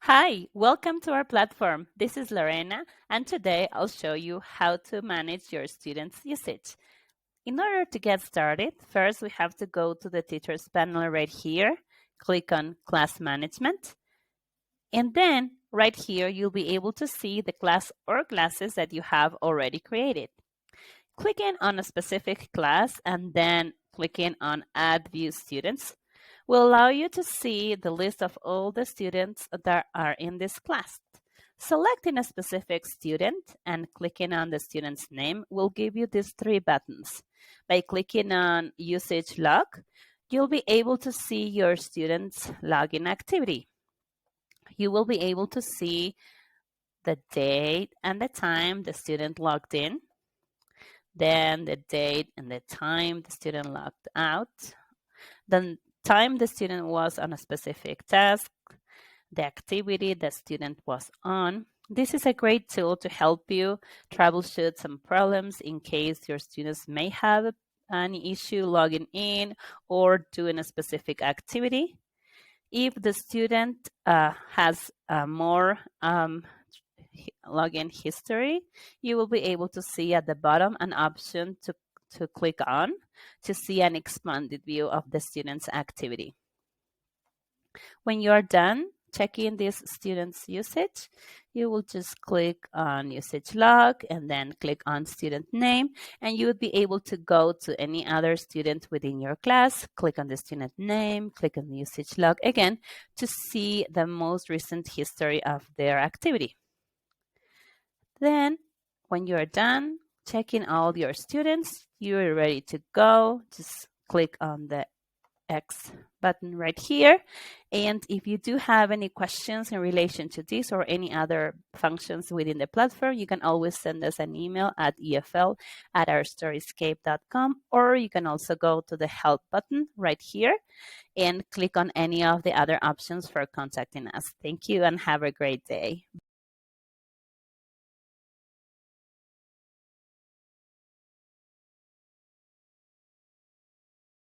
Hi, welcome to our platform. This is Lorena, and today I'll show you how to manage your students' usage. In order to get started, first we have to go to the Teachers panel right here, click on Class Management, and then right here you'll be able to see the class or classes that you have already created. Clicking on a specific class and then clicking on Add View Students will allow you to see the list of all the students that are in this class. Selecting a specific student and clicking on the student's name will give you these three buttons. By clicking on Usage Log, you'll be able to see your student's login activity. You will be able to see the date and the time the student logged in, then the date and the time the student logged out, the time the student was on a specific task, the activity the student was on. This is a great tool to help you troubleshoot some problems in case your students may have any issue logging in or doing a specific activity. If the student has more login history, you will be able to see at the bottom an option to click on to see an expanded view of the student's activity. When you're done checking this student's usage, you will just click on usage log and then click on student name, and you would be able to go to any other student within your class, click on the student name, click on the usage log again to see the most recent history of their activity. Then when you're done checking all your students, you're ready to go. Just click on the X button right here. And if you do have any questions in relation to this or any other functions within the platform, you can always send us an email at efl@ourstoryscape.com, or you can also go to the help button right here and click on any of the other options for contacting us. Thank you and have a great day.